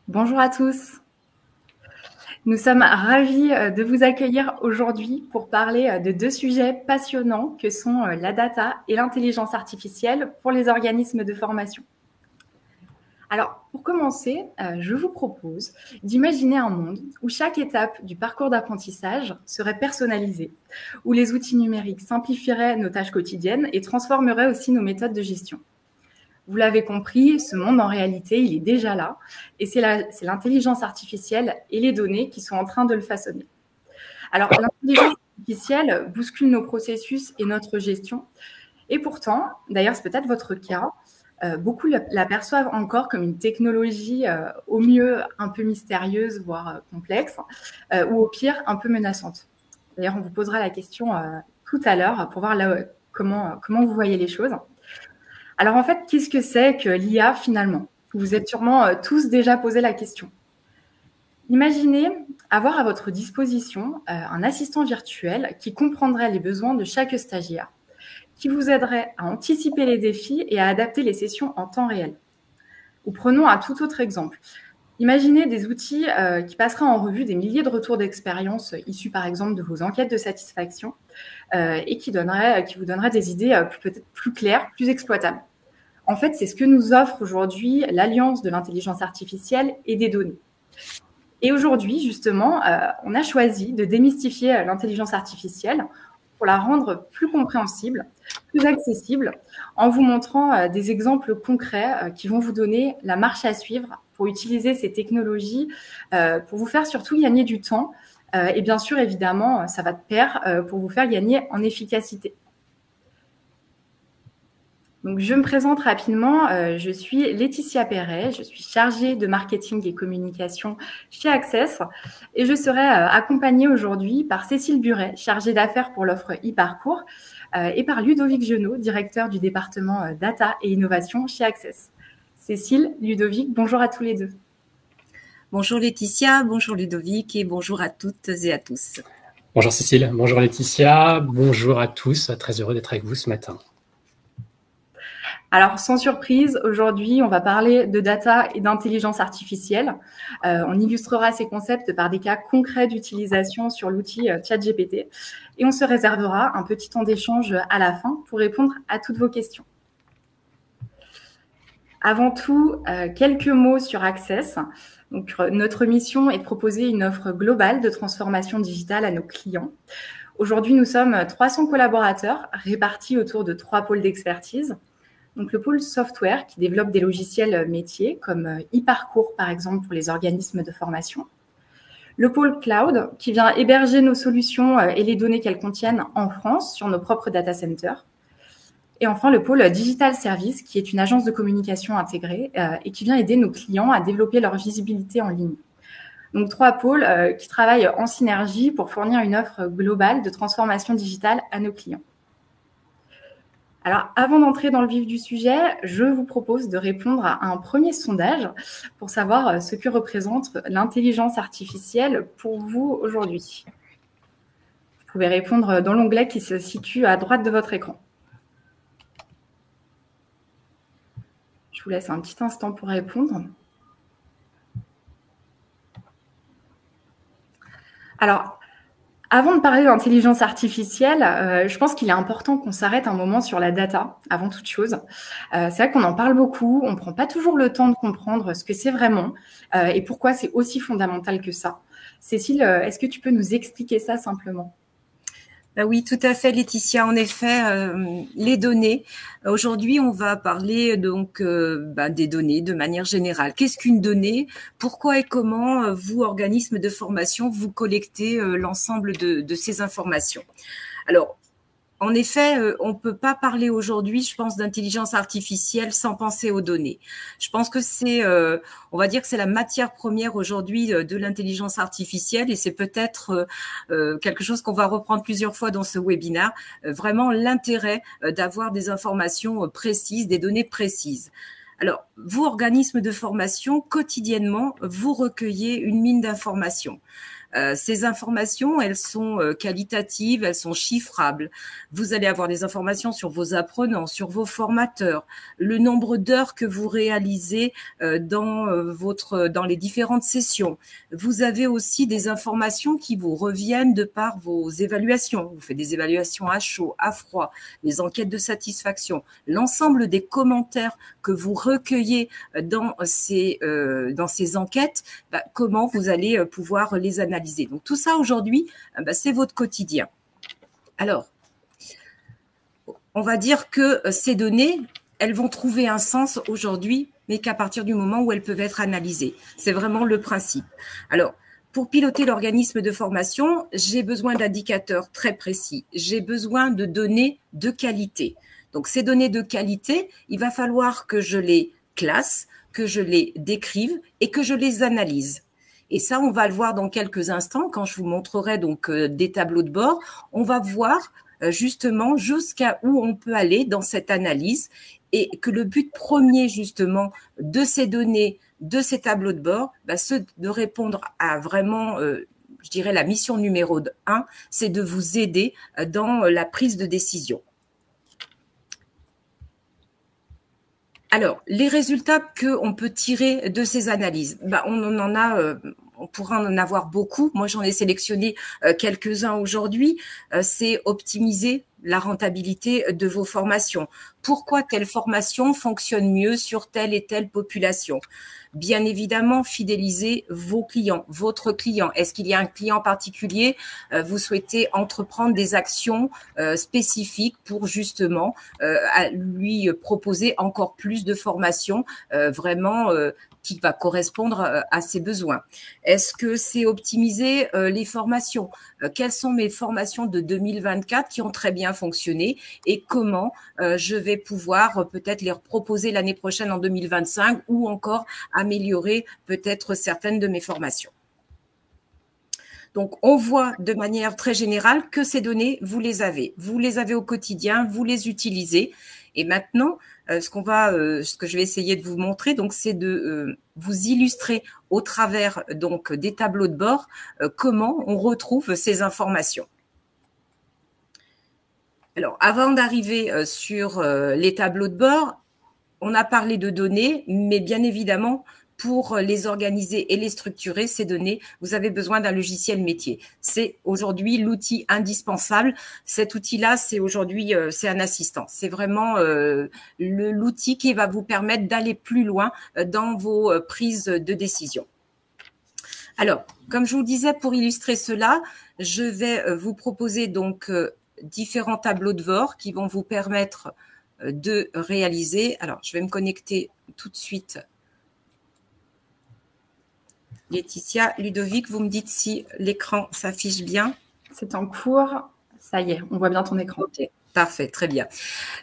Bonjour à tous. Nous sommes ravis de vous accueillir aujourd'hui pour parler de deux sujets passionnants que sont la data et l'intelligence artificielle pour les organismes de formation. Alors, pour commencer, je vous propose d'imaginer un monde où chaque étape du parcours d'apprentissage serait personnalisée, où les outils numériques simplifieraient nos tâches quotidiennes et transformeraient aussi nos méthodes de gestion. Vous l'avez compris, ce monde, en réalité, il est déjà là. Et c'est l'intelligence artificielle et les données qui sont en train de le façonner. Alors, l'intelligence artificielle bouscule nos processus et notre gestion. Et pourtant, d'ailleurs, c'est peut-être votre cas, beaucoup l'aperçoivent encore comme une technologie au mieux un peu mystérieuse, voire complexe, ou au pire un peu menaçante. D'ailleurs, on vous posera la question tout à l'heure pour voir là, comment vous voyez les choses. Alors en fait, qu'est-ce que c'est que l'IA finalement? Vous vous êtes sûrement tous déjà posé la question. Imaginez avoir à votre disposition un assistant virtuel qui comprendrait les besoins de chaque stagiaire, qui vous aiderait à anticiper les défis et à adapter les sessions en temps réel. Ou prenons un tout autre exemple. Imaginez des outils qui passeraient en revue des milliers de retours d'expérience issus par exemple de vos enquêtes de satisfaction et qui vous donneraient des idées peut-être plus claires, plus exploitables. En fait, c'est ce que nous offre aujourd'hui l'Alliance de l'intelligence artificielle et des données. Et aujourd'hui, justement, on a choisi de démystifier l'intelligence artificielle pour la rendre plus compréhensible, plus accessible, en vous montrant des exemples concrets qui vont vous donner la marche à suivre pour utiliser ces technologies, pour vous faire surtout gagner du temps. Et bien sûr, évidemment, ça va de pair pour vous faire gagner en efficacité. Donc, je me présente rapidement. Je suis Laetitia Perret. Je suis chargée de marketing et communication chez Access et je serai accompagnée aujourd'hui par Cécile Buret, chargée d'affaires pour l'offre e-parcours, et par Ludovic Genot, directeur du département data et innovation chez Access. Cécile, Ludovic, bonjour à tous les deux. Bonjour Laetitia, bonjour Ludovic et bonjour à toutes et à tous. Bonjour Cécile, bonjour Laetitia, bonjour à tous. Très heureux d'être avec vous ce matin. Alors, sans surprise, aujourd'hui, on va parler de data et d'intelligence artificielle. On illustrera ces concepts par des cas concrets d'utilisation sur l'outil ChatGPT. Et on se réservera un petit temps d'échange à la fin pour répondre à toutes vos questions. Avant tout, quelques mots sur Access. Donc, notre mission est de proposer une offre globale de transformation digitale à nos clients. Aujourd'hui, nous sommes 300 collaborateurs répartis autour de 3 pôles d'expertise. Donc, le pôle software qui développe des logiciels métiers comme e-parcours, par exemple, pour les organismes de formation. Le pôle cloud qui vient héberger nos solutions et les données qu'elles contiennent en France sur nos propres data centers. Et enfin, le pôle digital service qui est une agence de communication intégrée et qui vient aider nos clients à développer leur visibilité en ligne. Donc, 3 pôles qui travaillent en synergie pour fournir une offre globale de transformation digitale à nos clients. Alors, avant d'entrer dans le vif du sujet, je vous propose de répondre à un premier sondage pour savoir ce que représente l'intelligence artificielle pour vous aujourd'hui. Vous pouvez répondre dans l'onglet qui se situe à droite de votre écran. Je vous laisse un petit instant pour répondre. Alors, avant de parler d'intelligence artificielle, je pense qu'il est important qu'on s'arrête un moment sur la data, avant toute chose. C'est vrai qu'on en parle beaucoup, on ne prend pas toujours le temps de comprendre ce que c'est vraiment et pourquoi c'est aussi fondamental que ça. Cécile, est-ce que tu peux nous expliquer ça simplement ? Oui, tout à fait, Laetitia. En effet, les données. Aujourd'hui, on va parler donc des données de manière générale. Qu'est-ce qu'une donnée? Pourquoi et comment vous, organismes de formation, vous collectez l'ensemble de ces informations? Alors, en effet, on peut pas parler aujourd'hui, je pense, d'intelligence artificielle sans penser aux données. Je pense que c'est, on va dire que c'est la matière première aujourd'hui de l'intelligence artificielle et c'est peut-être quelque chose qu'on va reprendre plusieurs fois dans ce webinaire. Vraiment l'intérêt d'avoir des informations précises, des données précises. Alors, vous, organismes de formation, quotidiennement, vous recueillez une mine d'informations. Ces informations, elles sont qualitatives, elles sont chiffrables. Vous allez avoir des informations sur vos apprenants, sur vos formateurs, le nombre d'heures que vous réalisez dans les différentes sessions. Vous avez aussi des informations qui vous reviennent de par vos évaluations. Vous faites des évaluations à chaud, à froid, les enquêtes de satisfaction, l'ensemble des commentaires que vous recueillez dans ces enquêtes, comment vous allez pouvoir les analyser. Donc tout ça aujourd'hui, c'est votre quotidien. Alors, on va dire que ces données, elles vont trouver un sens aujourd'hui, mais qu'à partir du moment où elles peuvent être analysées. C'est vraiment le principe. Alors, pour piloter l'organisme de formation, j'ai besoin d'indicateurs très précis. J'ai besoin de données de qualité. Donc, ces données de qualité, il va falloir que je les classe, que je les décrive et que je les analyse. Et ça, on va le voir dans quelques instants quand je vous montrerai donc des tableaux de bord. On va voir justement jusqu'à où on peut aller dans cette analyse et que le but premier justement de ces données, de ces tableaux de bord, c'est de répondre à vraiment, je dirais, la mission numéro 1, c'est de vous aider dans la prise de décision. Alors, les résultats qu'on peut tirer de ces analyses, on pourra en avoir beaucoup. Moi, j'en ai sélectionné quelques-uns aujourd'hui. C'est optimiser la rentabilité de vos formations. Pourquoi telle formation fonctionne mieux sur telle et telle population? Bien évidemment, fidéliser vos clients, votre client. Est-ce qu'il y a un client particulier? Vous souhaitez entreprendre des actions spécifiques pour justement lui proposer encore plus de formations vraiment qui va correspondre à ses besoins. Est-ce que c'est optimiser les formations? Quelles sont mes formations de 2024 qui ont très bien fonctionné et comment je vais pouvoir peut-être les proposer l'année prochaine en 2025 ou encore améliorer peut-être certaines de mes formations. Donc, on voit de manière très générale que ces données, vous les avez. Vous les avez au quotidien, vous les utilisez. Et maintenant, ce que je vais essayer de vous montrer, donc, c'est de vous illustrer au travers donc des tableaux de bord comment on retrouve ces informations. Alors, avant d'arriver sur les tableaux de bord, on a parlé de données, mais bien évidemment, pour les organiser et les structurer, ces données, vous avez besoin d'un logiciel métier. C'est aujourd'hui l'outil indispensable. Cet outil-là, c'est aujourd'hui, c'est un assistant. C'est vraiment l'outil qui va vous permettre d'aller plus loin dans vos prises de décision. Alors, comme je vous disais, pour illustrer cela, je vais vous proposer donc différents tableaux de bord qui vont vous permettre de réaliser. Alors, je vais me connecter tout de suite. Laetitia, Ludovic, vous me dites si l'écran s'affiche bien. C'est en cours. Ça y est, on voit bien ton écran. Okay. Parfait, très bien.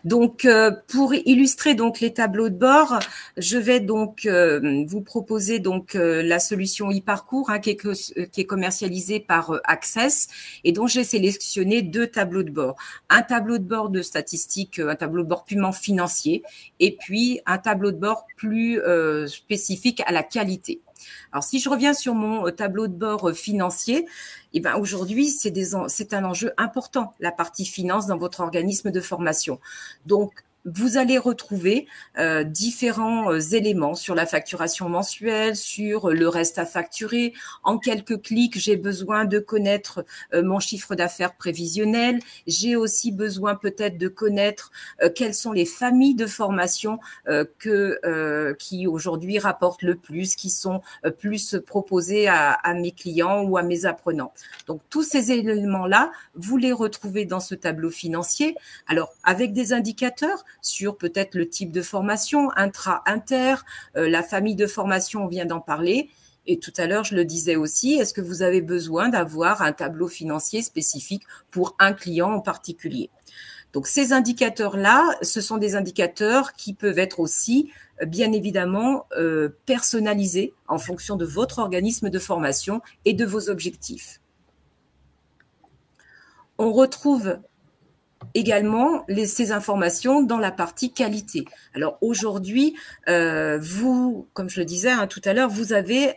Donc, pour illustrer donc les tableaux de bord, je vais donc vous proposer donc la solution e-parcours qui est commercialisée par Access et dont j'ai sélectionné 2 tableaux de bord. Un tableau de bord de statistiques, un tableau de bord purement financier et puis un tableau de bord plus spécifique à la qualité. Alors, si je reviens sur mon tableau de bord financier, aujourd'hui, c'est un enjeu important, la partie finance dans votre organisme de formation. Donc, vous allez retrouver différents éléments sur la facturation mensuelle, sur le reste à facturer. En quelques clics, j'ai besoin de connaître mon chiffre d'affaires prévisionnel. J'ai aussi besoin peut-être de connaître quelles sont les familles de formation qui aujourd'hui rapportent le plus, qui sont plus proposées à mes clients ou à mes apprenants. Donc, tous ces éléments-là, vous les retrouvez dans ce tableau financier. Alors, avec des indicateurs sur peut-être le type de formation, intra-inter, la famille de formation, on vient d'en parler. Et tout à l'heure, je le disais aussi, est-ce que vous avez besoin d'avoir un tableau financier spécifique pour un client en particulier? Donc, ces indicateurs-là, ce sont des indicateurs qui peuvent être aussi, bien évidemment, personnalisés en fonction de votre organisme de formation et de vos objectifs. On retrouve également ces informations dans la partie qualité. Alors aujourd'hui, vous, comme je le disais tout à l'heure, vous avez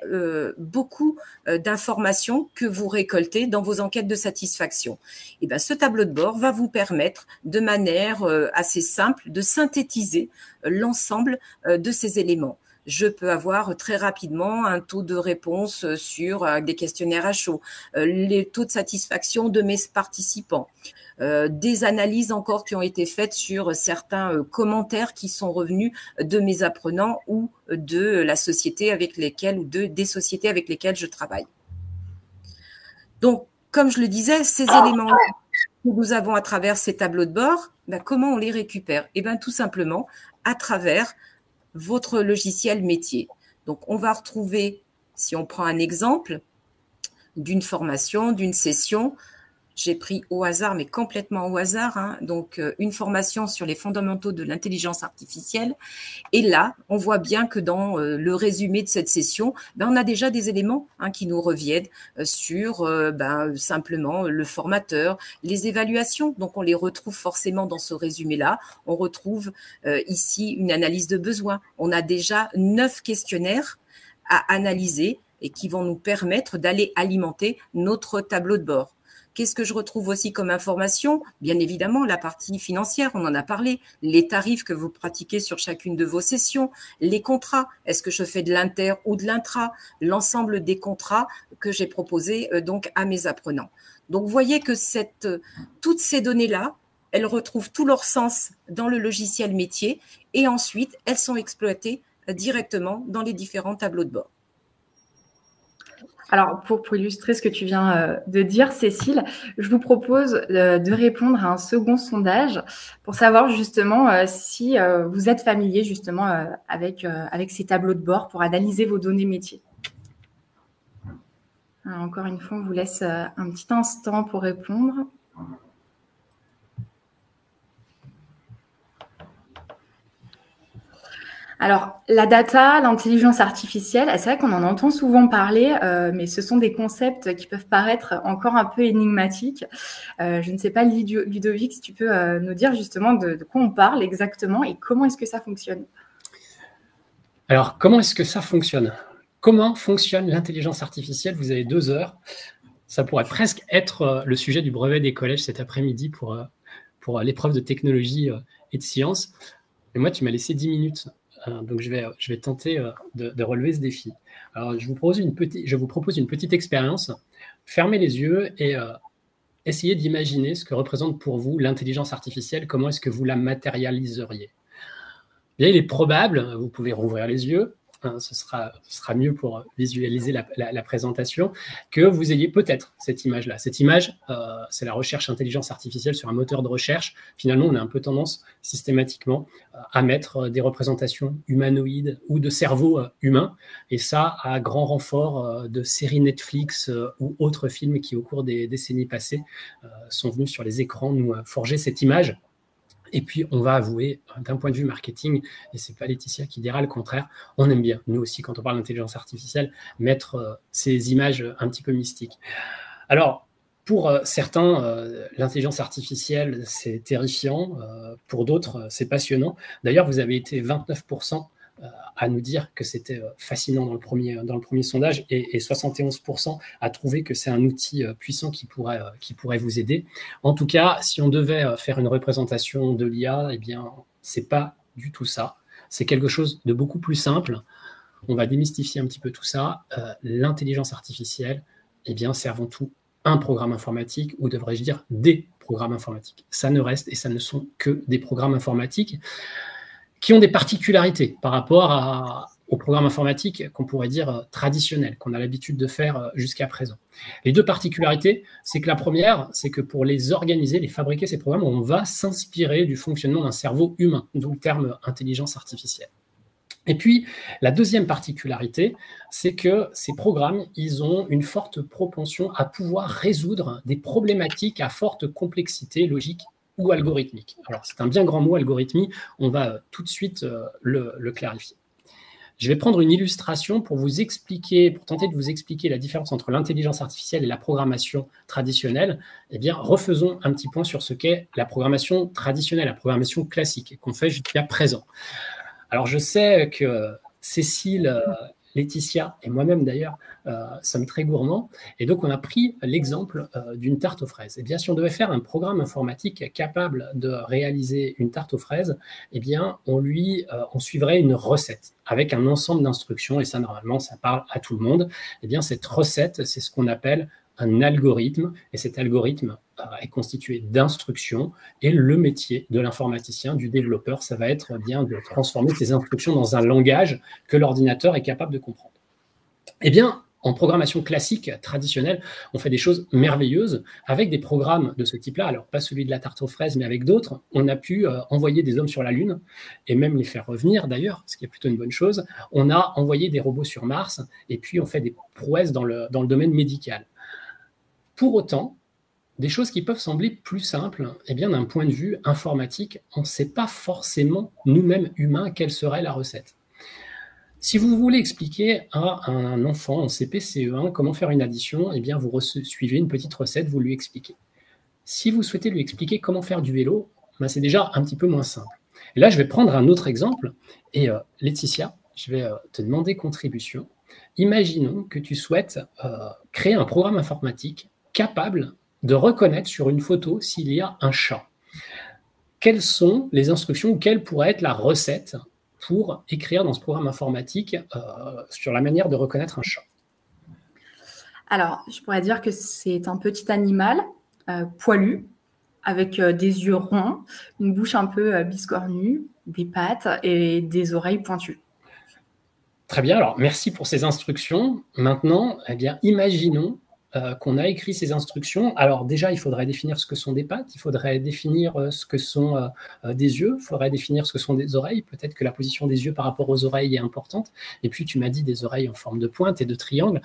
beaucoup d'informations que vous récoltez dans vos enquêtes de satisfaction. Et bien, ce tableau de bord va vous permettre de manière assez simple de synthétiser l'ensemble de ces éléments. Je peux avoir très rapidement un taux de réponse sur des questionnaires à chaud, les taux de satisfaction de mes participants, des analyses encore qui ont été faites sur certains commentaires qui sont revenus de mes apprenants ou de la société avec lesquelles ou des sociétés avec lesquelles je travaille. Donc, comme je le disais, ces éléments que nous avons à travers ces tableaux de bord, comment on les récupère? Eh bien, tout simplement à travers votre logiciel métier. Donc, on va retrouver, si on prend un exemple d'une formation, d'une session, j'ai pris au hasard, mais complètement au hasard, donc une formation sur les fondamentaux de l'intelligence artificielle. Et là, on voit bien que dans le résumé de cette session, on a déjà des éléments qui nous reviennent sur simplement le formateur, les évaluations. Donc, on les retrouve forcément dans ce résumé-là. On retrouve ici une analyse de besoins. On a déjà 9 questionnaires à analyser et qui vont nous permettre d'aller alimenter notre tableau de bord. Qu'est-ce que je retrouve aussi comme information? Bien évidemment, la partie financière, on en a parlé, les tarifs que vous pratiquez sur chacune de vos sessions, les contrats, est-ce que je fais de l'inter ou de l'intra, l'ensemble des contrats que j'ai proposés donc à mes apprenants. Donc, vous voyez que toutes ces données-là, elles retrouvent tout leur sens dans le logiciel métier et ensuite, elles sont exploitées directement dans les différents tableaux de bord. Alors, pour illustrer ce que tu viens de dire, Cécile, je vous propose de répondre à un second sondage pour savoir justement si vous êtes familier justement avec ces tableaux de bord pour analyser vos données métiers. Alors, encore une fois, on vous laisse un petit instant pour répondre. Alors, la data, l'intelligence artificielle, c'est vrai qu'on en entend souvent parler, mais ce sont des concepts qui peuvent paraître encore un peu énigmatiques. Je ne sais pas, Ludovic, si tu peux nous dire justement de quoi on parle exactement et comment est-ce que ça fonctionne? Alors, comment est-ce que ça fonctionne? Comment fonctionne l'intelligence artificielle? Vous avez 2 heures. Ça pourrait presque être le sujet du brevet des collèges cet après-midi pour l'épreuve de technologie et de sciences. Et moi, tu m'as laissé 10 minutes. Donc, je vais tenter de relever ce défi. Alors, je vous propose une petite expérience. Fermez les yeux et essayez d'imaginer ce que représente pour vous l'intelligence artificielle. Comment est-ce que vous la matérialiseriez? Bien, il est probable, vous pouvez rouvrir les yeux, ce sera mieux pour visualiser la présentation, que vous ayez peut-être cette image-là. Cette image, c'est la recherche intelligence artificielle sur un moteur de recherche. Finalement, on a un peu tendance systématiquement à mettre des représentations humanoïdes ou de cerveaux humains, et ça à grand renfort de séries Netflix ou autres films qui, au cours des décennies passées, sont venus sur les écrans nous forger cette image. Et puis, on va avouer, d'un point de vue marketing, et c'est pas Laetitia qui dira le contraire, on aime bien, nous aussi, quand on parle d'intelligence artificielle, mettre ces images un petit peu mystiques. Alors, pour certains, l'intelligence artificielle, c'est terrifiant. Pour d'autres, c'est passionnant. D'ailleurs, vous avez été 29% à nous dire que c'était fascinant dans le premier sondage et 71% à trouver que c'est un outil puissant qui pourrait vous aider. En tout cas, si on devait faire une représentation de l'IA, eh bien, c'est pas du tout ça. C'est quelque chose de beaucoup plus simple. On va démystifier un petit peu tout ça. L'intelligence artificielle, eh bien, c'est avant tout un programme informatique, ou devrais-je dire des programmes informatiques. Ça ne reste et ça ne sont que des programmes informatiques qui ont des particularités par rapport aux programmes informatiques qu'on pourrait dire traditionnels, qu'on a l'habitude de faire jusqu'à présent. Les 2 particularités, c'est que la première, c'est que pour les organiser, les fabriquer, ces programmes, on va s'inspirer du fonctionnement d'un cerveau humain, d'où le terme intelligence artificielle. Et puis, la deuxième particularité, c'est que ces programmes, ils ont une forte propension à pouvoir résoudre des problématiques à forte complexité logique ou algorithmique. Alors, c'est un bien grand mot, algorithmie, on va tout de suite le clarifier. Je vais prendre une illustration pour vous expliquer, pour tenter de vous expliquer la différence entre l'intelligence artificielle et la programmation traditionnelle. Eh bien, refaisons un petit point sur ce qu'est la programmation traditionnelle, la programmation classique qu'on fait jusqu'à présent. Alors, je sais que Cécile, Laetitia et moi-même d'ailleurs sommes très gourmands. Et donc, on a pris l'exemple d'une tarte aux fraises. Eh bien, si on devait faire un programme informatique capable de réaliser une tarte aux fraises, eh bien, on suivrait une recette avec un ensemble d'instructions. Et ça, normalement, ça parle à tout le monde. Eh bien, cette recette, c'est ce qu'on appelle un algorithme. Et cet algorithme est constitué d'instructions. Et le métier de l'informaticien, du développeur, ça va être bien de transformer ces instructions dans un langage que l'ordinateur est capable de comprendre. Eh bien, en programmation classique, traditionnelle, on fait des choses merveilleuses avec des programmes de ce type-là. Alors, pas celui de la tarte aux fraises, mais avec d'autres. On a pu envoyer des hommes sur la Lune et même les faire revenir, d'ailleurs, ce qui est plutôt une bonne chose. On a envoyé des robots sur Mars et puis on fait des prouesses dans le domaine médical. Pour autant, des choses qui peuvent sembler plus simples, eh bien, d'un point de vue informatique, on ne sait pas forcément, nous-mêmes humains, quelle serait la recette. Si vous voulez expliquer à un enfant en CP, CE1 comment faire une addition, eh bien, vous suivez une petite recette, vous lui expliquez. Si vous souhaitez lui expliquer comment faire du vélo, ben, c'est déjà un petit peu moins simple. Et là, je vais prendre un autre exemple. Et Laetitia, je vais te demander contribution. Imaginons que tu souhaites créer un programme informatique capable de reconnaître sur une photo s'il y a un chat. Quelles sont les instructions ou quelle pourrait être la recette pour écrire dans ce programme informatique sur la manière de reconnaître un chat? Alors, je pourrais dire que c'est un petit animal poilu, avec des yeux ronds, une bouche un peu biscornue, des pattes et des oreilles pointues. Très bien, alors merci pour ces instructions. Maintenant, eh bien, imaginons qu'on a écrit ces instructions. Alors déjà, il faudrait définir ce que sont des pattes, il faudrait définir ce que sont des yeux, il faudrait définir ce que sont des oreilles. Peut-être que la position des yeux par rapport aux oreilles est importante. Et puis, tu m'as dit des oreilles en forme de pointe et de triangle.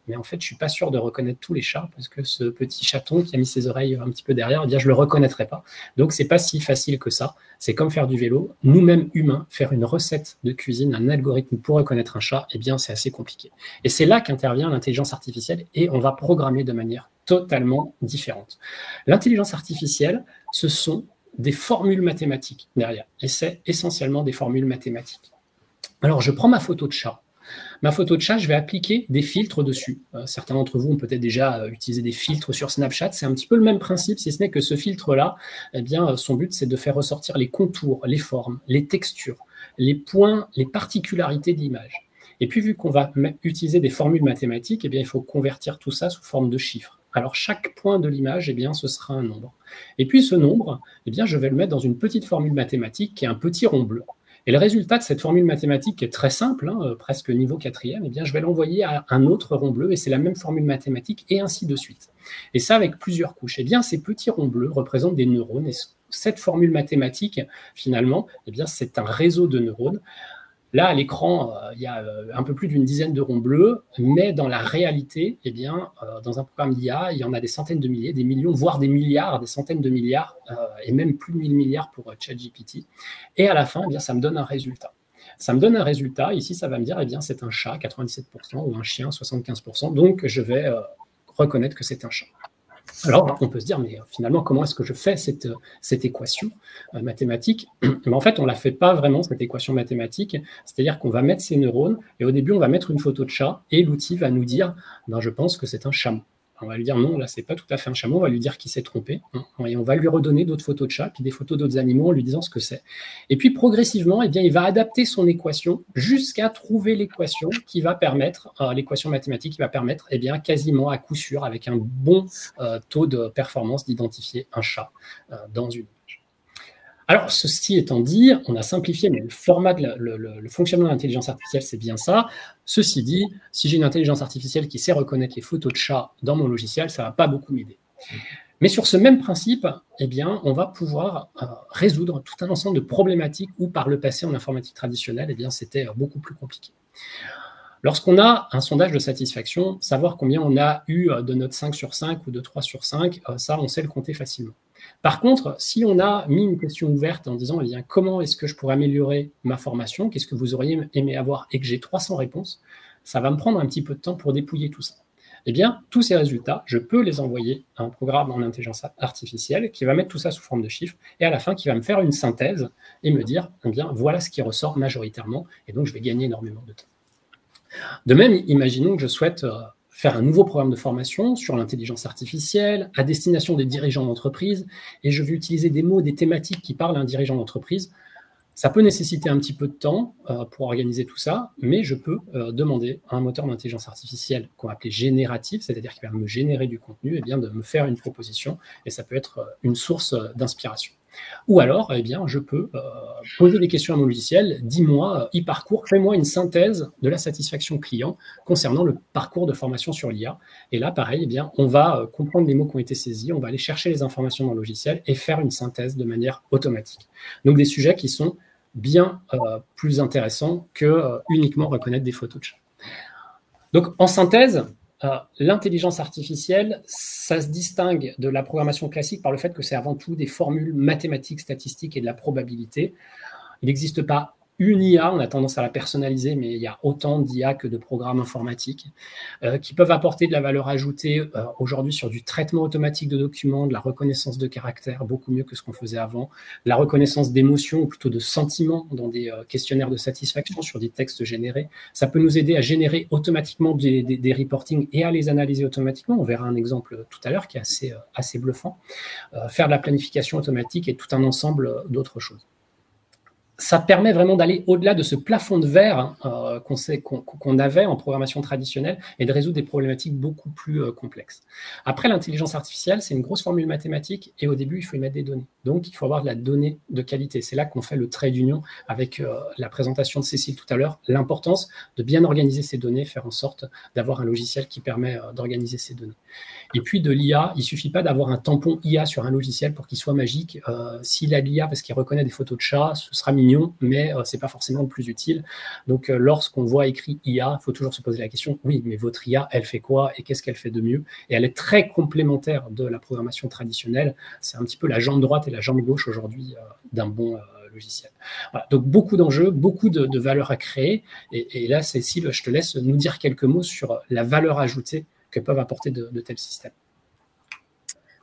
Mais en fait, je ne suis pas sûr de reconnaître tous les chats parce que ce petit chaton qui a mis ses oreilles un petit peu derrière, eh bien, je ne le reconnaîtrai pas. Donc, ce n'est pas si facile que ça. C'est comme faire du vélo. Nous-mêmes, humains, faire une recette de cuisine, un algorithme pour reconnaître un chat, eh bien, c'est assez compliqué. Et c'est là qu'intervient l'intelligence artificielle et on va programmer de manière totalement différente. L'intelligence artificielle, ce sont des formules mathématiques derrière. Et c'est essentiellement des formules mathématiques. Alors, je prends ma photo de chat. Ma photo de chat, je vais appliquer des filtres dessus. Certains d'entre vous ont peut-être déjà utilisé des filtres sur Snapchat. C'est un petit peu le même principe, si ce n'est que ce filtre-là, eh bien, son but, c'est de faire ressortir les contours, les formes, les textures, les points, les particularités de l'image. Et puis, vu qu'on va utiliser des formules mathématiques, eh bien, il faut convertir tout ça sous forme de chiffres. Alors, chaque point de l'image, eh bien, ce sera un nombre. Et puis, ce nombre, eh bien, je vais le mettre dans une petite formule mathématique qui est un petit rond bleu. Et le résultat de cette formule mathématique qui est très simple, presque niveau 4e, eh bien, je vais l'envoyer à un autre rond bleu et c'est la même formule mathématique et ainsi de suite. Et ça avec plusieurs couches. Eh bien, ces petits ronds bleus représentent des neurones et cette formule mathématique, finalement, eh bien, c'est un réseau de neurones. Là, à l'écran, il y a un peu plus d'une dizaine de ronds bleus, mais dans la réalité, eh bien, dans un programme d'IA, il y en a des centaines de milliers, des millions, voire des milliards, des centaines de milliards, et même plus de 1000 milliards pour ChatGPT. Et à la fin, eh bien, ça me donne un résultat. Ça me donne un résultat. Ici, ça va me dire, eh bien, c'est un chat, 97%, ou un chien, 75%. Donc, je vais reconnaître que c'est un chat. Alors, on peut se dire, mais finalement, comment est-ce que je fais cette équation mathématique? Mais en fait, on ne la fait pas vraiment, cette équation mathématique. C'est-à-dire qu'on va mettre ces neurones, et au début, on va mettre une photo de chat, et l'outil va nous dire, ben, je pense que c'est un chameau. On va lui dire, non, là, c'est pas tout à fait un chameau. On va lui dire qu'il s'est trompé. Et on va lui redonner d'autres photos de chats, puis des photos d'autres animaux en lui disant ce que c'est. Et puis, progressivement, eh bien, il va adapter son équation jusqu'à trouver l'équation qui va permettre, l'équation mathématique qui va permettre, eh bien, quasiment à coup sûr, avec un bon taux de performance, d'identifier un chat dans une image. Alors, ceci étant dit, on a simplifié, mais le format, le fonctionnement de l'intelligence artificielle, c'est bien ça. Ceci dit, si j'ai une intelligence artificielle qui sait reconnaître les photos de chats dans mon logiciel, ça ne va pas beaucoup m'aider. Mais sur ce même principe, eh bien, on va pouvoir résoudre tout un ensemble de problématiques où, par le passé, en informatique traditionnelle, eh bien, c'était beaucoup plus compliqué. Lorsqu'on a un sondage de satisfaction, savoir combien on a eu de notes 5 sur 5 ou de 3 sur 5, ça, on sait le compter facilement. Par contre, si on a mis une question ouverte en disant, eh bien, comment est-ce que je pourrais améliorer ma formation, qu'est-ce que vous auriez aimé avoir, et que j'ai 300 réponses, ça va me prendre un petit peu de temps pour dépouiller tout ça. Eh bien, tous ces résultats, je peux les envoyer à un programme en intelligence artificielle qui va mettre tout ça sous forme de chiffres et à la fin, qui va me faire une synthèse et me dire, eh bien, voilà ce qui ressort majoritairement et donc je vais gagner énormément de temps. De même, imaginons que je souhaite faire un nouveau programme de formation sur l'intelligence artificielle à destination des dirigeants d'entreprise et je veux utiliser des mots, des thématiques qui parlent à un dirigeant d'entreprise. Ça peut nécessiter un petit peu de temps pour organiser tout ça, mais je peux demander à un moteur d'intelligence artificielle qu'on va appeler génératif, c'est-à-dire qui va me générer du contenu, et bien de me faire une proposition, et ça peut être une source d'inspiration. Ou alors, eh bien, je peux poser des questions à mon logiciel, dis-moi, e-parcours, fais-moi une synthèse de la satisfaction client concernant le parcours de formation sur l'IA. Et là, pareil, eh bien, on va comprendre les mots qui ont été saisis, on va aller chercher les informations dans le logiciel et faire une synthèse de manière automatique. Donc, des sujets qui sont bien plus intéressant que uniquement reconnaître des photos de chat. Donc, en synthèse, l'intelligence artificielle, ça se distingue de la programmation classique par le fait que c'est avant tout des formules mathématiques, statistiques et de la probabilité. Il n'existe pas une IA, on a tendance à la personnaliser, mais il y a autant d'IA que de programmes informatiques qui peuvent apporter de la valeur ajoutée aujourd'hui sur du traitement automatique de documents, de la reconnaissance de caractères, beaucoup mieux que ce qu'on faisait avant, la reconnaissance d'émotions ou plutôt de sentiments dans des questionnaires de satisfaction sur des textes générés. Ça peut nous aider à générer automatiquement des reportings et à les analyser automatiquement. On verra un exemple tout à l'heure qui est assez bluffant. Faire de la planification automatique et tout un ensemble d'autres choses. Ça permet vraiment d'aller au-delà de ce plafond de verre qu'on avait en programmation traditionnelle et de résoudre des problématiques beaucoup plus complexes. Après, l'intelligence artificielle, c'est une grosse formule mathématique et au début, il faut y mettre des données. Donc, il faut avoir de la donnée de qualité. C'est là qu'on fait le trait d'union avec la présentation de Cécile tout à l'heure, l'importance de bien organiser ces données, faire en sorte d'avoir un logiciel qui permet d'organiser ces données. Et puis, de l'IA, il ne suffit pas d'avoir un tampon IA sur un logiciel pour qu'il soit magique. S'il a l'IA parce qu'il reconnaît des photos de chats, ce sera mignon, mais ce n'est pas forcément le plus utile. Donc, lorsqu'on voit écrit IA, il faut toujours se poser la question, oui, mais votre IA, elle fait quoi et qu'est-ce qu'elle fait de mieux? Et elle est très complémentaire de la programmation traditionnelle. C'est un petit peu la jambe droite et la jambe gauche aujourd'hui d'un bon logiciel. Voilà. Donc, beaucoup d'enjeux, beaucoup de valeurs à créer. Et là, Cécile, je te laisse nous dire quelques mots sur la valeur ajoutée que peuvent apporter de tels systèmes.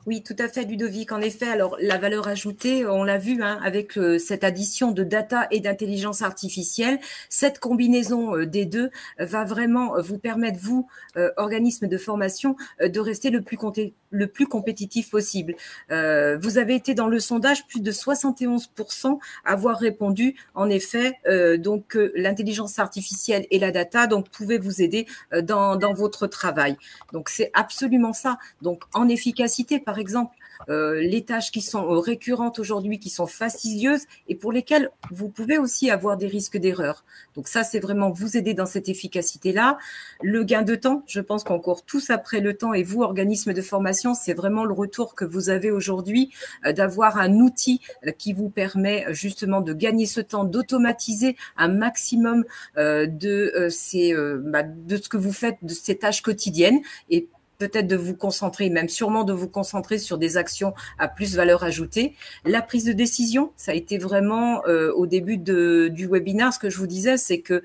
Oui, tout à fait, Ludovic. En effet, alors la valeur ajoutée, on l'a vu avec cette addition de data et d'intelligence artificielle, cette combinaison des deux va vraiment vous permettre, vous, organisme de formation, de rester le plus compétitif possible. Vous avez été dans le sondage, plus de 71% avoir répondu, en effet, donc l'intelligence artificielle et la data donc pouvaient vous aider dans votre travail. Donc c'est absolument ça. Donc en efficacité, par exemple, les tâches qui sont récurrentes aujourd'hui, qui sont fastidieuses et pour lesquelles vous pouvez aussi avoir des risques d'erreur. Donc ça, c'est vraiment vous aider dans cette efficacité-là. Le gain de temps, je pense qu'on court tous après le temps et vous, organisme de formation, c'est vraiment le retour que vous avez aujourd'hui d'avoir un outil qui vous permet justement de gagner ce temps, d'automatiser un maximum de ce que vous faites, de ces tâches quotidiennes et peut-être de vous concentrer, même sûrement de vous concentrer sur des actions à plus valeur ajoutée. La prise de décision, ça a été vraiment au début du webinaire, ce que je vous disais, c'est que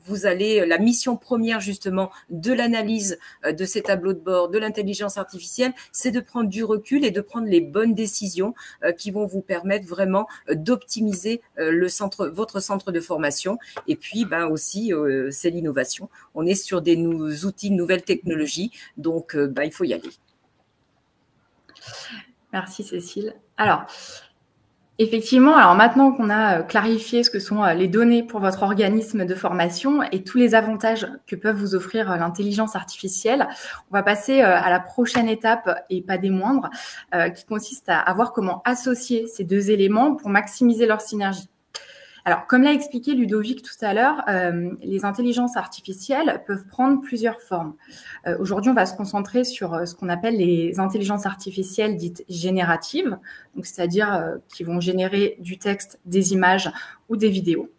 vous allez, la mission première justement de l'analyse de ces tableaux de bord, de l'intelligence artificielle, c'est de prendre du recul et de prendre les bonnes décisions qui vont vous permettre vraiment d'optimiser votre centre de formation. Et puis, aussi, c'est l'innovation. On est sur des outils, de nouvelles technologies. Donc, il faut y aller. Merci Cécile. Alors, effectivement, alors maintenant qu'on a clarifié ce que sont les données pour votre organisme de formation et tous les avantages que peuvent vous offrir l'intelligence artificielle, on va passer à la prochaine étape et pas des moindres, qui consiste à voir comment associer ces deux éléments pour maximiser leur synergie. Alors, comme l'a expliqué Ludovic tout à l'heure, les intelligences artificielles peuvent prendre plusieurs formes. Aujourd'hui, on va se concentrer sur ce qu'on appelle les intelligences artificielles dites génératives, donc c'est-à-dire qui vont générer du texte, des images ou des vidéos.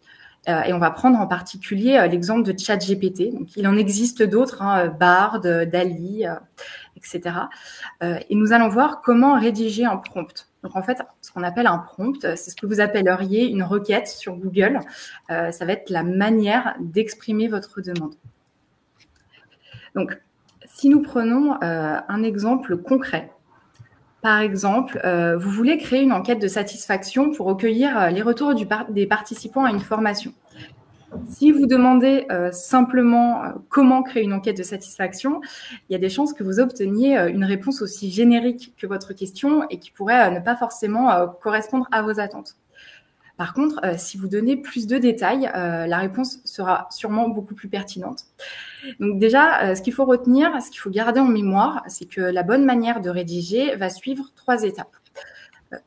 Et on va prendre en particulier l'exemple de ChatGPT. Donc, il en existe d'autres, Bard, DALL-E, etc. Et nous allons voir comment rédiger un prompt. Donc, en fait, ce qu'on appelle un prompt, c'est ce que vous appelleriez une requête sur Google. Ça va être la manière d'exprimer votre demande. Donc, si nous prenons un exemple concret, par exemple, vous voulez créer une enquête de satisfaction pour recueillir les retours des participants à une formation. Si vous demandez simplement comment créer une enquête de satisfaction, il y a des chances que vous obteniez une réponse aussi générique que votre question et qui pourrait ne pas forcément correspondre à vos attentes. Par contre, si vous donnez plus de détails, la réponse sera sûrement beaucoup plus pertinente. Donc déjà, ce qu'il faut retenir, ce qu'il faut garder en mémoire, c'est que la bonne manière de rédiger va suivre 3 étapes.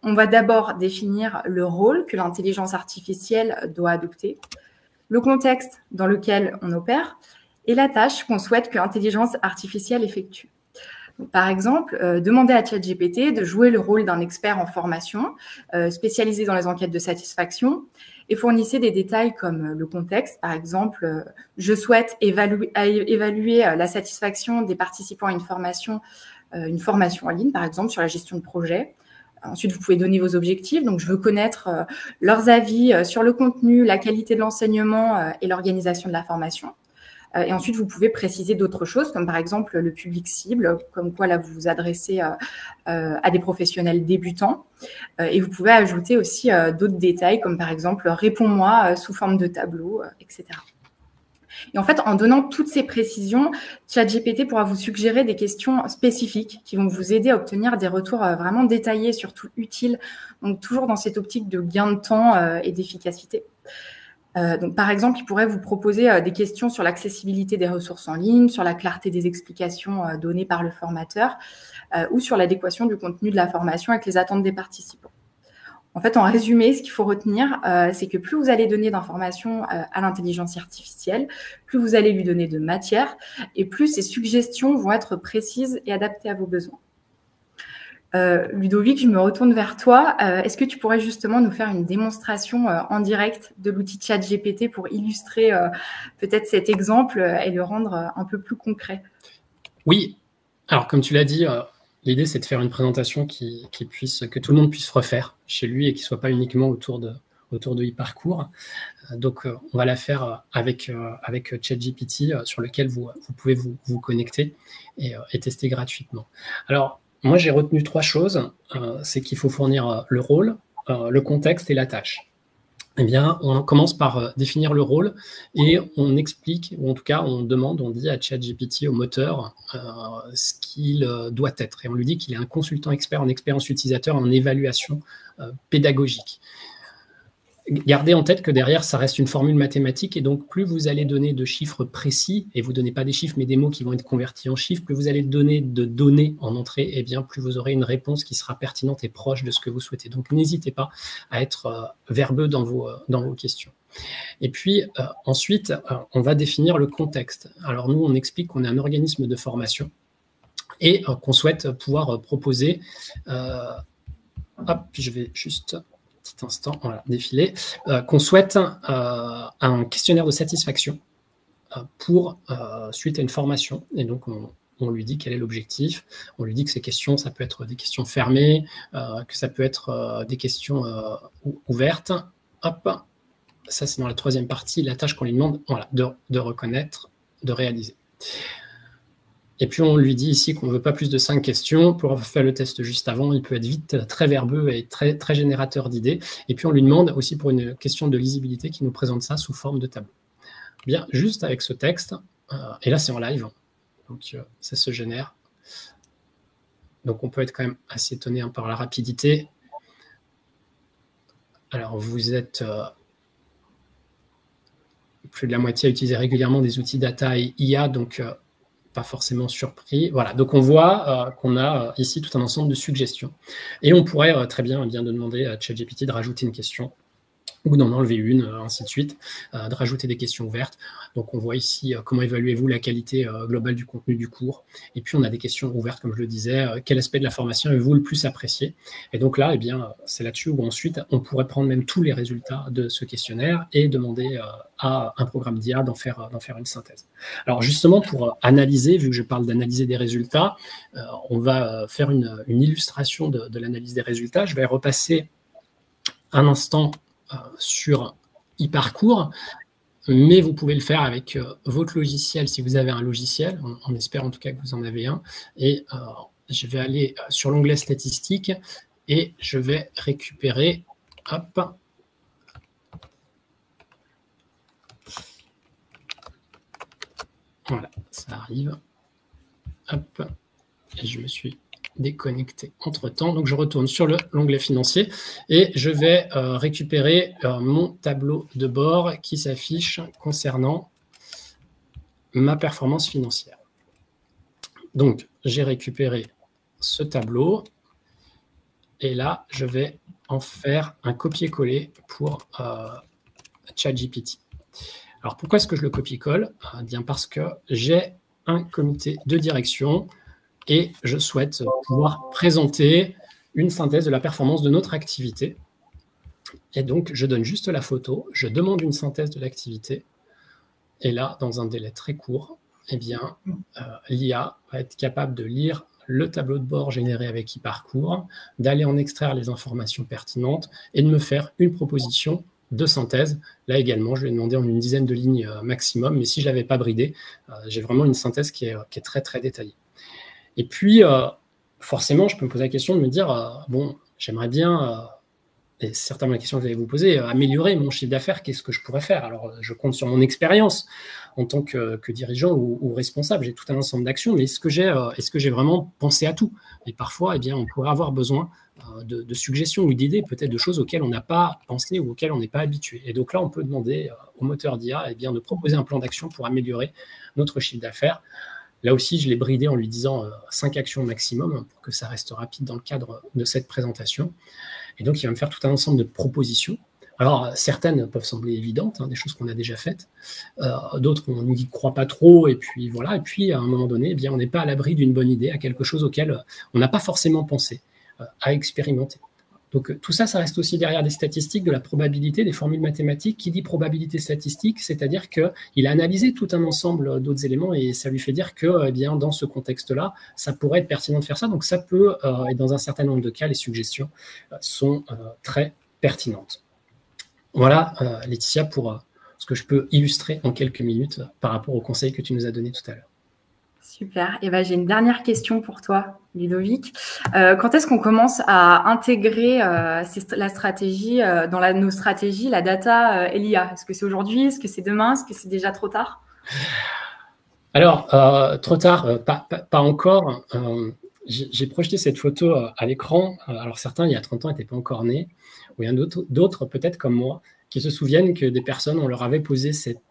On va d'abord définir le rôle que l'intelligence artificielle doit adopter, le contexte dans lequel on opère et la tâche qu'on souhaite que l'intelligence artificielle effectue. Donc, par exemple, demandez à ChatGPT de jouer le rôle d'un expert en formation spécialisé dans les enquêtes de satisfaction et fournissez des détails comme le contexte. Par exemple, je souhaite évaluer la satisfaction des participants à une formation en ligne, par exemple, sur la gestion de projet. Ensuite, vous pouvez donner vos objectifs. Donc, je veux connaître leurs avis sur le contenu, la qualité de l'enseignement et l'organisation de la formation. Et ensuite, vous pouvez préciser d'autres choses, comme par exemple le public cible, comme quoi là, vous vous adressez à des professionnels débutants. Et vous pouvez ajouter aussi d'autres détails, comme par exemple « réponds-moi sous forme de tableau », etc. Et en fait, en donnant toutes ces précisions, ChatGPT pourra vous suggérer des questions spécifiques qui vont vous aider à obtenir des retours vraiment détaillés, surtout utiles, donc toujours dans cette optique de gain de temps et d'efficacité. Donc, par exemple, il pourrait vous proposer des questions sur l'accessibilité des ressources en ligne, sur la clarté des explications données par le formateur ou sur l'adéquation du contenu de la formation avec les attentes des participants. En fait, en résumé, ce qu'il faut retenir, c'est que plus vous allez donner d'informations à l'intelligence artificielle, plus vous allez lui donner de matière et plus ces suggestions vont être précises et adaptées à vos besoins. Ludovic, je me retourne vers toi. Est-ce que tu pourrais justement nous faire une démonstration en direct de l'outil ChatGPT pour illustrer peut-être cet exemple et le rendre un peu plus concret? Oui. Alors, comme tu l'as dit, l'idée, c'est de faire une présentation que tout le monde puisse refaire chez lui et qui ne soit pas uniquement autour de eParcours. Donc, on va la faire avec ChatGPT sur lequel vous pouvez vous connecter et tester gratuitement. Alors, moi, j'ai retenu 3 choses. C'est qu'il faut fournir le rôle, le contexte et la tâche. Eh bien, on commence par définir le rôle et on explique, ou en tout cas, on dit à ChatGPT, au moteur, ce qu'il doit être. Et on lui dit qu'il est un consultant expert en expérience utilisateur, en évaluation pédagogique. Gardez en tête que derrière, ça reste une formule mathématique et donc plus vous allez donner de chiffres précis, et vous ne donnez pas des chiffres mais des mots qui vont être convertis en chiffres, plus vous allez donner de données en entrée, et bien plus vous aurez une réponse qui sera pertinente et proche de ce que vous souhaitez. Donc n'hésitez pas à être verbeux dans vos questions. Et puis ensuite, on va définir le contexte. Alors nous, on explique qu'on est un organisme de formation et qu'on souhaite pouvoir proposer... je vais juste... petit instant, voilà, défiler, qu'on souhaite un questionnaire de satisfaction suite à une formation. Et donc, on lui dit quel est l'objectif. On lui dit que ces questions, ça peut être des questions fermées, que ça peut être des questions ouvertes. Hop, ça, c'est dans la 3e partie, la tâche qu'on lui demande, voilà, de reconnaître, de réaliser. Et puis, on lui dit ici qu'on ne veut pas plus de 5 questions. Pour faire le test juste avant, il peut être vite très verbeux et très, très générateur d'idées. Et puis, on lui demande aussi pour une question de lisibilité qu'il nous présente ça sous forme de tableau. Bien, juste avec ce texte, et là, c'est en live, donc ça se génère. Donc, on peut être quand même assez étonné par la rapidité. Alors, vous êtes plus de la moitié à utiliser régulièrement des outils data et IA, donc... pas forcément surpris. Voilà, donc on voit qu'on a ici tout un ensemble de suggestions. Et on pourrait très bien de demander à ChatGPT de rajouter une question ou d'en enlever une, ainsi de suite, de rajouter des questions ouvertes. Donc, on voit ici comment évaluez-vous la qualité globale du contenu du cours. Et puis, on a des questions ouvertes, comme je le disais. Quel aspect de la formation avez-vous le plus apprécié? Et donc là, eh bien, c'est là-dessus où ensuite, on pourrait prendre même tous les résultats de ce questionnaire et demander à un programme d'IA d'en faire une synthèse. Alors, justement, pour analyser, vu que je parle d'analyser des résultats, on va faire une illustration de l'analyse des résultats. Je vais repasser un instant sur eParcours, mais vous pouvez le faire avec votre logiciel si vous avez un logiciel, on espère en tout cas que vous en avez un, et je vais aller sur l'onglet statistiques et je vais récupérer, hop, voilà, ça arrive, hop, et je me suis déconnecté entre-temps. Donc, je retourne sur l'onglet financier et je vais récupérer mon tableau de bord qui s'affiche concernant ma performance financière. Donc, j'ai récupéré ce tableau et là, je vais en faire un copier-coller pour ChatGPT. Alors, pourquoi est-ce que je le copie-colle? Bien parce que j'ai un comité de direction et je souhaite pouvoir présenter une synthèse de la performance de notre activité. Et donc, je donne juste la photo, je demande une synthèse de l'activité, et là, dans un délai très court, eh bien, l'IA va être capable de lire le tableau de bord généré avec eParcours, d'aller en extraire les informations pertinentes et de me faire une proposition de synthèse. Là également, je lui ai demandé en une dizaine de lignes maximum, mais si je ne l'avais pas bridé, j'ai vraiment une synthèse qui est très, très détaillée. Et puis, forcément, je peux me poser la question de me dire, bon, j'aimerais bien, et c'est certainement la question que vous allez vous poser, améliorer mon chiffre d'affaires, qu'est-ce que je pourrais faire? Alors, je compte sur mon expérience en tant que dirigeant ou responsable, j'ai tout un ensemble d'actions, mais est-ce que j'ai vraiment pensé à tout? Et parfois, eh bien, on pourrait avoir besoin de suggestions ou d'idées, peut-être de choses auxquelles on n'a pas pensé ou auxquelles on n'est pas habitué. Et donc là, on peut demander au moteur d'IA eh bien, de proposer un plan d'action pour améliorer notre chiffre d'affaires. Là aussi, je l'ai bridé en lui disant 5 actions maximum pour que ça reste rapide dans le cadre de cette présentation. Et donc, il va me faire tout un ensemble de propositions. Alors, certaines peuvent sembler évidentes, des choses qu'on a déjà faites. D'autres, on n'y croit pas trop. Et puis, voilà. Et puis, à un moment donné, eh bien, on n'est pas à l'abri d'une bonne idée, à quelque chose auquel on n'a pas forcément pensé, à expérimenter. Donc, tout ça, ça reste aussi derrière des statistiques, de la probabilité, des formules mathématiques. Qui dit probabilité statistique, c'est-à-dire qu'il a analysé tout un ensemble d'autres éléments et ça lui fait dire que, eh bien, dans ce contexte-là, ça pourrait être pertinent de faire ça. Donc, ça peut, et dans un certain nombre de cas, les suggestions sont très pertinentes. Voilà, Laetitia, pour ce que je peux illustrer en quelques minutes par rapport au conseil que tu nous as donné tout à l'heure. Super. Et j'ai une dernière question pour toi, Ludovic. Quand est-ce qu'on commence à intégrer la stratégie dans nos stratégies, la data et l'IA? Est-ce que c'est aujourd'hui? Est-ce que c'est demain? Est-ce que c'est déjà trop tard? Alors, trop tard, pas encore. J'ai projeté cette photo à l'écran. Alors, certains, il y a 30 ans, n'étaient pas encore nés. Ou il y en a d'autres, peut-être comme moi, qui se souviennent que des personnes, on leur avait posé cet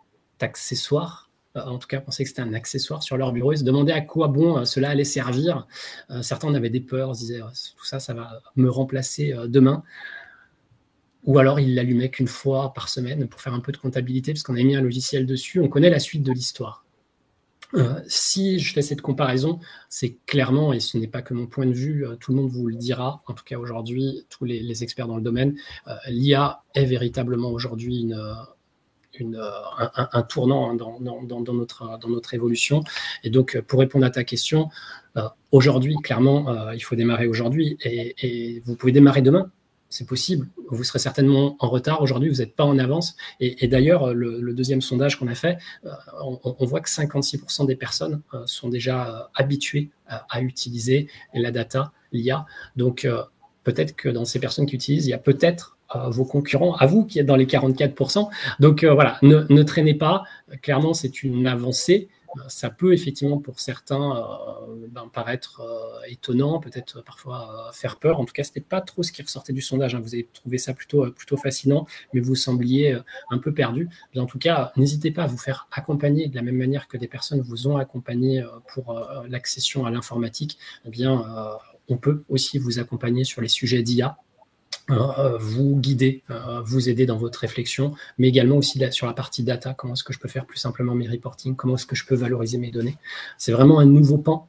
accessoire, en tout cas pensaient que c'était un accessoire sur leur bureau, ils se demandaient à quoi bon cela allait servir. Certains en avaient des peurs, se disaient tout ça, ça va me remplacer demain. Ou alors ils l'allumaient qu'une fois par semaine pour faire un peu de comptabilité, parce qu'on avait mis un logiciel dessus, on connaît la suite de l'histoire. Si je fais cette comparaison, c'est clairement, et ce n'est pas que mon point de vue, tout le monde vous le dira, en tout cas aujourd'hui, tous les experts dans le domaine, l'IA est véritablement aujourd'hui un tournant dans notre évolution. Et donc, pour répondre à ta question, aujourd'hui, clairement, il faut démarrer aujourd'hui et vous pouvez démarrer demain. C'est possible. Vous serez certainement en retard. Aujourd'hui, vous n'êtes pas en avance. Et d'ailleurs, le deuxième sondage qu'on a fait, on voit que 56% des personnes sont déjà habituées à utiliser la data, l'IA. Donc, peut-être que dans ces personnes qui utilisent, il y a peut-être vos concurrents, à vous qui êtes dans les 44%. Donc, voilà, ne traînez pas. Clairement, c'est une avancée. Ça peut effectivement pour certains paraître étonnant, peut-être parfois faire peur. En tout cas, ce n'était pas trop ce qui ressortait du sondage. Vous avez trouvé ça plutôt fascinant, mais vous sembliez un peu perdu. Mais en tout cas, n'hésitez pas à vous faire accompagner de la même manière que des personnes vous ont accompagné pour l'accession à l'informatique. Eh bien, on peut aussi vous accompagner sur les sujets d'IA. vous guider, vous aider dans votre réflexion, mais également aussi sur la partie data, comment est-ce que je peux faire plus simplement mes reporting, comment est-ce que je peux valoriser mes données. C'est vraiment un nouveau pan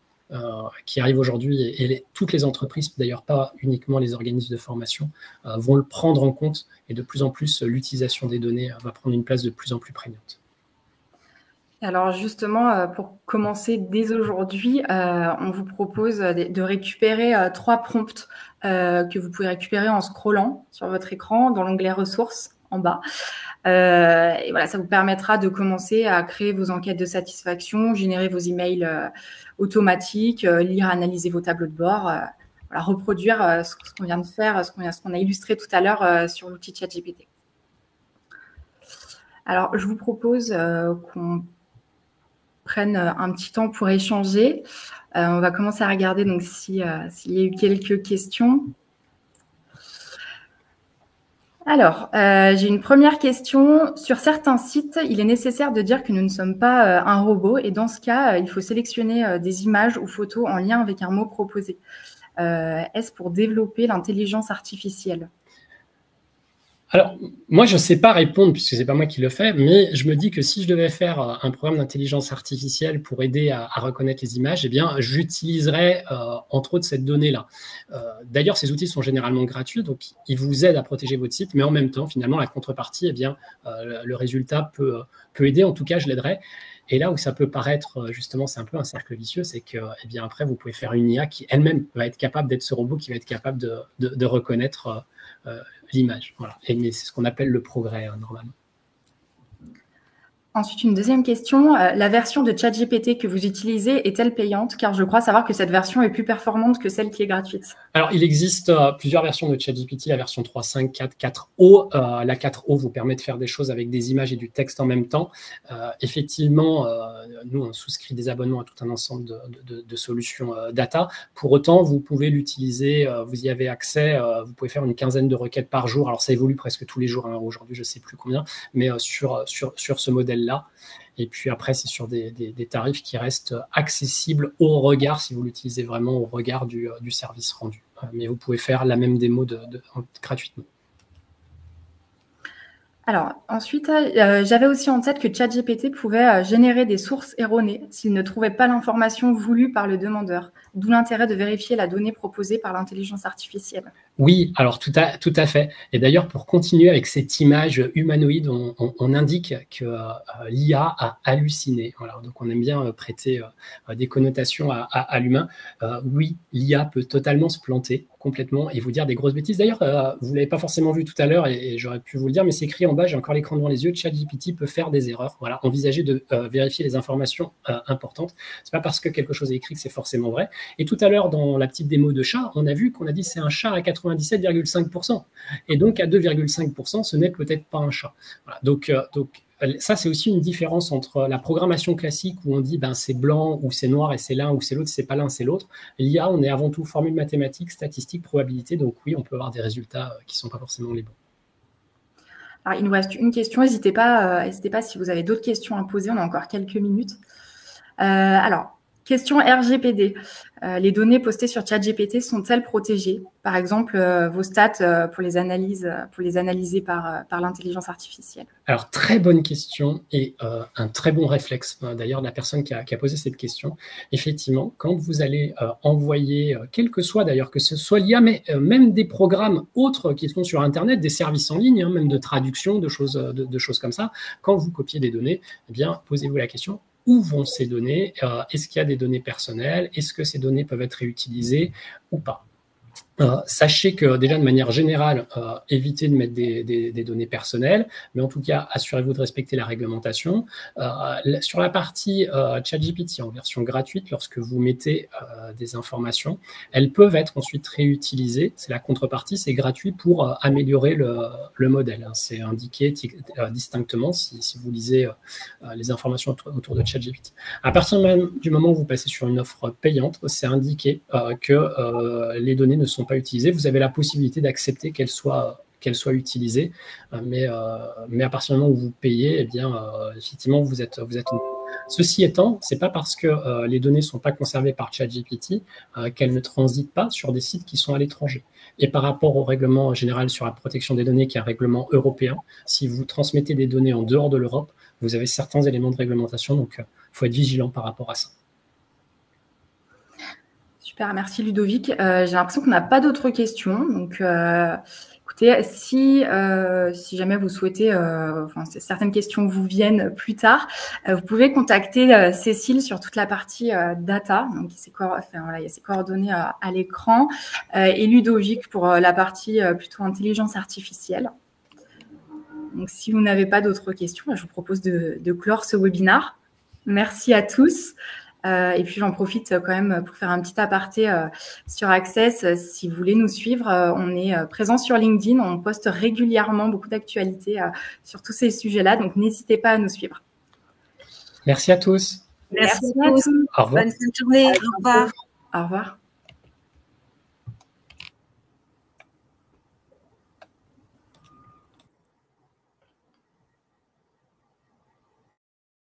qui arrive aujourd'hui et toutes les entreprises, d'ailleurs pas uniquement les organismes de formation, vont le prendre en compte et de plus en plus l'utilisation des données va prendre une place de plus en plus prégnante. Alors justement, pour commencer dès aujourd'hui, on vous propose de récupérer 3 prompts que vous pouvez récupérer en scrollant sur votre écran dans l'onglet ressources en bas. Et voilà, ça vous permettra de commencer à créer vos enquêtes de satisfaction, générer vos emails automatiques, lire, analyser vos tableaux de bord, voilà, reproduire ce qu'on vient de faire, ce qu'on a illustré tout à l'heure sur l'outil ChatGPT. Alors, je vous propose qu'on prenne un petit temps pour échanger. On va commencer à regarder donc s'il y a eu quelques questions. Alors, j'ai une première question. Sur certains sites, il est nécessaire de dire que nous ne sommes pas un robot et dans ce cas, il faut sélectionner des images ou photos en lien avec un mot proposé. Est-ce pour développer l'intelligence artificielle ? Alors, moi, je ne sais pas répondre puisque ce n'est pas moi qui le fais, mais je me dis que si je devais faire un programme d'intelligence artificielle pour aider à reconnaître les images, eh bien, j'utiliserais entre autres cette donnée-là. D'ailleurs, ces outils sont généralement gratuits, donc ils vous aident à protéger votre site, mais en même temps, finalement, la contrepartie, eh bien, le résultat peut aider, en tout cas, je l'aiderais. Et là où ça peut paraître, justement, c'est un peu un cercle vicieux, c'est que, eh bien, après, vous pouvez faire une IA qui elle-même va être capable d'être ce robot qui va être capable de reconnaître l'image. Voilà. Mais c'est ce qu'on appelle le progrès, normalement. Ensuite, une deuxième question. La version de ChatGPT que vous utilisez est-elle payante? Car je crois savoir que cette version est plus performante que celle qui est gratuite. Alors, il existe plusieurs versions de ChatGPT, la version 3.5, 4, 4O. La 4O vous permet de faire des choses avec des images et du texte en même temps. Effectivement, nous, on souscrit des abonnements à tout un ensemble de solutions data. Pour autant, vous pouvez l'utiliser, vous y avez accès, vous pouvez faire une quinzaine de requêtes par jour. Alors, ça évolue presque tous les jours. Hein. Aujourd'hui, je ne sais plus combien, mais sur ce modèle-là. Et puis après, c'est sur des tarifs qui restent accessibles au regard, si vous l'utilisez vraiment au regard du service rendu. Mais vous pouvez faire la même démo gratuitement. Alors, ensuite, j'avais aussi en tête que ChatGPT pouvait générer des sources erronées s'il ne trouvait pas l'information voulue par le demandeur, d'où l'intérêt de vérifier la donnée proposée par l'intelligence artificielle. Oui, alors tout à fait. Et d'ailleurs, pour continuer avec cette image humanoïde, on indique que l'IA a halluciné. Voilà, donc on aime bien prêter des connotations à l'humain. Oui, l'IA peut totalement se planter complètement et vous dire des grosses bêtises. D'ailleurs, vous ne l'avez pas forcément vu tout à l'heure et j'aurais pu vous le dire, mais c'est écrit en bas, j'ai encore l'écran devant les yeux, ChatGPT peut faire des erreurs. Voilà, envisagez de vérifier les informations importantes. Ce n'est pas parce que quelque chose est écrit que c'est forcément vrai. Et tout à l'heure, dans la petite démo de chat, on a vu qu'on a dit c'est un chat à 97,5%. Et donc, à 2,5%, ce n'est peut-être pas un chat. Voilà, donc ça, c'est aussi une différence entre la programmation classique où on dit ben, c'est blanc ou c'est noir et c'est l'un ou c'est l'autre, c'est pas l'un, c'est l'autre. L'IA, on est avant tout formule mathématique, statistique, probabilité. Donc oui, on peut avoir des résultats qui ne sont pas forcément les bons. Alors, il nous reste une question. N'hésitez pas si vous avez d'autres questions à poser. On a encore quelques minutes. Alors, question RGPD. Les données postées sur ChatGPT sont-elles protégées? Par exemple, vos stats pour les analyser par l'intelligence artificielle. Alors, très bonne question et un très bon réflexe, d'ailleurs, de la personne qui a posé cette question. Effectivement, quand vous allez envoyer, quel que soit d'ailleurs, que ce soit l'IA, mais même des programmes autres qui sont sur Internet, des services en ligne, hein, même de traduction, de choses comme ça, quand vous copiez des données, eh bien, posez-vous la question, où vont ces données? Est-ce qu'il y a des données personnelles? Est-ce que ces données peuvent être réutilisées ou pas? Sachez que déjà de manière générale, évitez de mettre des données personnelles, mais en tout cas, assurez-vous de respecter la réglementation. Sur la partie ChatGPT en version gratuite, lorsque vous mettez des informations, elles peuvent être ensuite réutilisées. C'est la contrepartie, c'est gratuit pour améliorer le modèle. Hein. C'est indiqué distinctement si vous lisez les informations autour de ChatGPT. À partir du moment où vous passez sur une offre payante, c'est indiqué que les données ne sont pas utilisées. Vous avez la possibilité d'accepter qu'elles soient utilisées, mais à partir du moment où vous payez, eh bien, effectivement, vous êtes Ceci étant, ce n'est pas parce que les données ne sont pas conservées par ChatGPT qu'elles ne transitent pas sur des sites qui sont à l'étranger. Et par rapport au règlement général sur la protection des données, qui est un règlement européen, si vous transmettez des données en dehors de l'Europe, vous avez certains éléments de réglementation, donc il faut être vigilant par rapport à ça. Super, merci Ludovic. J'ai l'impression qu'on n'a pas d'autres questions. Donc, écoutez, si jamais vous souhaitez, certaines questions vous viennent plus tard, vous pouvez contacter Cécile sur toute la partie data. Donc, il y a ses coordonnées à l'écran, et Ludovic pour la partie plutôt intelligence artificielle. Donc, si vous n'avez pas d'autres questions, je vous propose de clore ce webinaire. Merci à tous. Et puis, j'en profite quand même pour faire un petit aparté sur Access. Si vous voulez nous suivre, on est présent sur LinkedIn. On poste régulièrement beaucoup d'actualités sur tous ces sujets-là. Donc, n'hésitez pas à nous suivre. Merci à tous. Merci à tous. Au revoir. Bonne fin de journée. Au revoir. Au revoir.